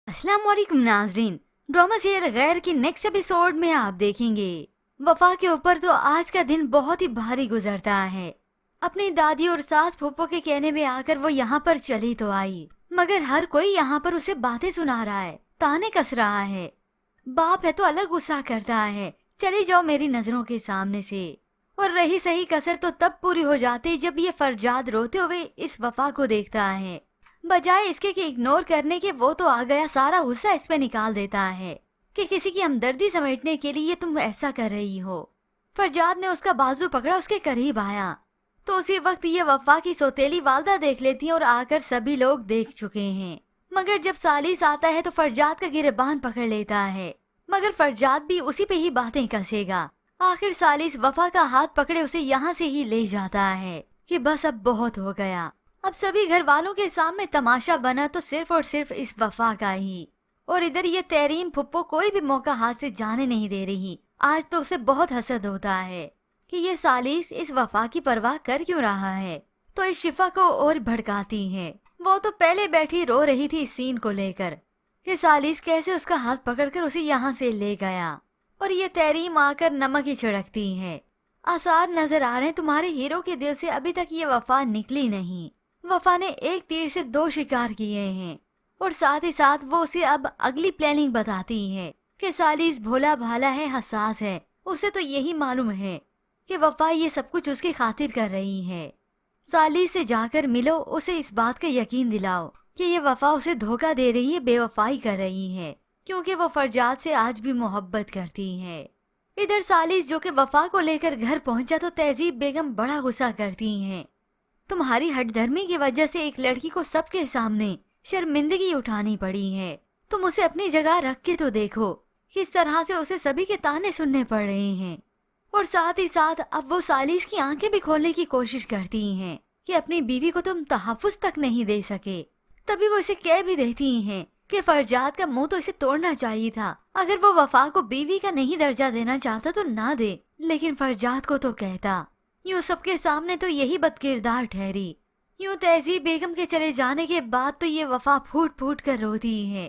अस्सलाम वालेकुम नाजरीन। ड्रामा सीरियल गैर की नेक्स्ट एपिसोड में आप देखेंगे वफा के ऊपर तो आज का दिन बहुत ही भारी गुजरता है। अपनी दादी और सास फूफो के कहने में आकर वो यहाँ पर चली तो आई, मगर हर कोई यहाँ पर उसे बातें सुना रहा है, ताने कस रहा है। बाप है तो अलग गुस्सा करता है, चली जाओ मेरी नजरों के सामने से। और रही सही कसर तो तब पूरी हो जाती जब ये फरजाद रोते हुए इस वफा को देखता है। बजाय इसके कि इग्नोर करने के वो तो आ गया सारा गुस्सा इस पे निकाल देता है कि किसी की हमदर्दी समेटने के लिए तुम ऐसा कर रही हो। फरजाद ने उसका बाजू पकड़ा, उसके करीब आया तो उसी वक्त ये वफा की सौतेली वालदा देख लेती है और आकर सभी लोग देख चुके हैं। मगर जब सालिस आता है तो फरजाद का गिरबान पकड़ लेता है, मगर फरजाद भी उसी पे ही बातें कसेगा। आखिर सालिस वफा का हाथ पकड़े उसे यहाँ से ही ले जाता है कि बस अब बहुत हो गया। अब सभी घर वालों के सामने तमाशा बना तो सिर्फ और सिर्फ इस वफा का ही। और इधर ये तहरीम फुप्पो कोई भी मौका हाथ से जाने नहीं दे रही। आज तो उसे बहुत हसद होता है कि ये सालिस इस वफा की परवाह कर क्यों रहा है, तो इस शिफा को और भड़काती है। वो तो पहले बैठी रो रही थी इस सीन को लेकर कि सालिस कैसे उसका हाथ पकड़कर उसे यहाँ से ले गया, और ये तहरीम आकर नमक ही छिड़कती है। आसार नजर आ रहे हैं तुम्हारे हीरो के दिल से अभी तक ये वफा निकली नहीं। वफा ने एक तीर से दो शिकार किए हैं, और साथ ही साथ वो उसे अब अगली प्लानिंग बताती है कि सालिस भोला भाला है, हसास है। उसे तो यही मालूम है कि वफा ये सब कुछ उसकी खातिर कर रही है। सालिस से जाकर मिलो, उसे इस बात का यकीन दिलाओ कि ये वफा उसे धोखा दे रही है, बेवफाई कर रही है, क्योंकि वो फरजाद से आज भी मोहब्बत करती है। इधर सालिस जो कि वफा को लेकर घर पहुंचा तो तहजीब बेगम बड़ा गुस्सा करती हैं। तुम्हारी हठधर्मी की वजह से एक लड़की को सबके सामने शर्मिंदगी उठानी पड़ी है। तुम उसे अपनी जगह रख के तो देखो किस तरह से उसे सभी के ताने सुनने पड़ रहे हैं। और साथ ही साथ अब वो सालिस की आंखें भी खोलने की कोशिश करती हैं कि अपनी बीवी को तुम तहफ्फुज तक नहीं दे सके। तभी वो इसे कह भी देती हैं कि फरजाद का मुंह तो इसे तोड़ना चाहिए था। अगर वो वफा को बीवी का नहीं दर्जा देना चाहता तो ना दे, लेकिन फरजाद को तो कहता। यूँ सबके सामने तो यही बदकिरदार ठहरी। यूँ तहजीब बेगम के चले जाने के बाद तो ये वफा फूट फूट कर रोती है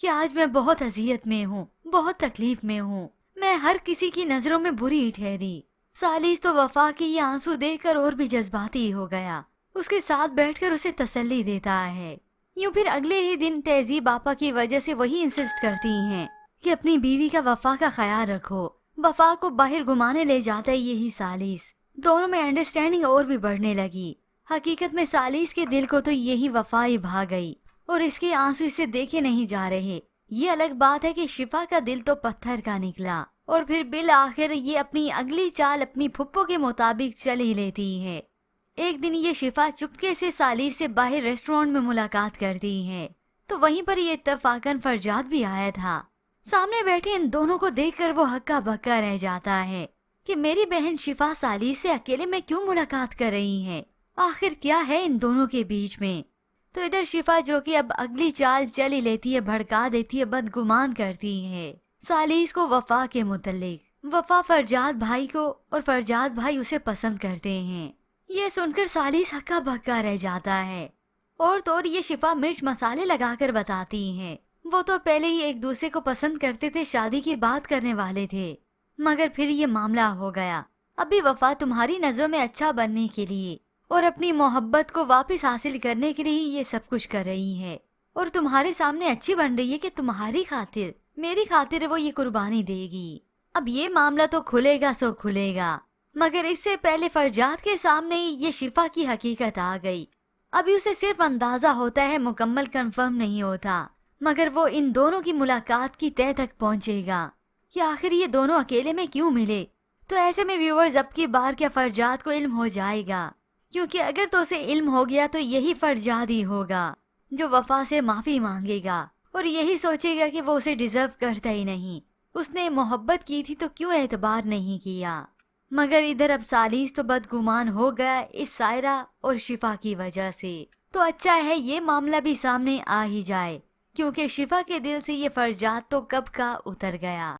कि आज मैं बहुत अजियत में हूँ, बहुत तकलीफ में हूँ, मैं हर किसी की नजरों में बुरी ठहरी। सालिस तो वफा की ये आंसू देखकर और भी जज्बाती हो गया, उसके साथ बैठकर उसे तसल्ली देता है। यूँ फिर अगले ही दिन तहजीब आपा की वजह से वही इंसिस्ट करती हैं कि अपनी बीवी का वफा का ख्याल रखो। वफा को बाहर घुमाने ले जाता है यही सालिस। दोनों में अंडरस्टैंडिंग और भी बढ़ने लगी। हकीकत में सालिस के दिल को तो यही वफा ही भा गई, और इसके आंसू इसे देखे नहीं जा रहे। ये अलग बात है कि शिफा का दिल तो पत्थर का निकला, और फिर बिल आखिर ये अपनी अगली चाल अपनी फुप्पो के मुताबिक चल ही लेती है। एक दिन ये शिफा चुपके से सालिस से बाहर रेस्टोरेंट में मुलाकात करती है, तो वहीं पर ये इत्तफाकन फरजाद भी आया था। सामने बैठे इन दोनों को देखकर वो हक्का बक्का रह जाता है कि मेरी बहन शिफा सालिस से अकेले में क्यों मुलाकात कर रही है, आखिर क्या है इन दोनों के बीच में। तो इधर शिफा जो कि अब अगली चाल चल ही लेती है, भड़का देती है, बदगुमान करती है सालिस को वफा के मुतल्लिक। वफा फरजाद भाई को और फरजाद भाई उसे पसंद करते हैं। ये सुनकर सालिस हक्का बक्का रह जाता है। और तो और ये शिफा मिर्च मसाले लगाकर बताती हैं वो तो पहले ही एक दूसरे को पसंद करते थे, शादी की बात करने वाले थे, मगर फिर ये मामला हो गया। अभी वफा तुम्हारी नजरों में अच्छा बनने के लिए और अपनी मोहब्बत को वापस हासिल करने के लिए ये सब कुछ कर रही है, और तुम्हारे सामने अच्छी बन रही है कि तुम्हारी खातिर, मेरी खातिर वो ये कुर्बानी देगी। अब ये मामला तो खुलेगा सो खुलेगा, मगर इससे पहले फरजाद के सामने ही ये शिफा की हकीकत आ गई। अभी उसे सिर्फ अंदाजा होता है, मुकम्मल कंफर्म नहीं होता, मगर वो इन दोनों की मुलाकात की तह तक पहुंचेगा कि आखिर ये दोनों अकेले में क्यों मिले। तो ऐसे में व्यूअर्स अब की बार क्या फरजाद को इल्म हो जाएगा, क्योंकि अगर तो उसे इल्म हो गया तो यही फरजाद ही होगा जो वफा से माफी मांगेगा और यही सोचेगा कि वो उसे डिजर्व करता ही नहीं, उसने मोहब्बत की थी तो क्यों एतबार नहीं किया। मगर इधर अब सालिस तो बदगुमान हो गया इस सायरा और शिफा की वजह से। तो अच्छा है ये मामला भी सामने आ ही जाए, क्योंकि शिफा के दिल से ये फरजाद तो कब का उतर गया।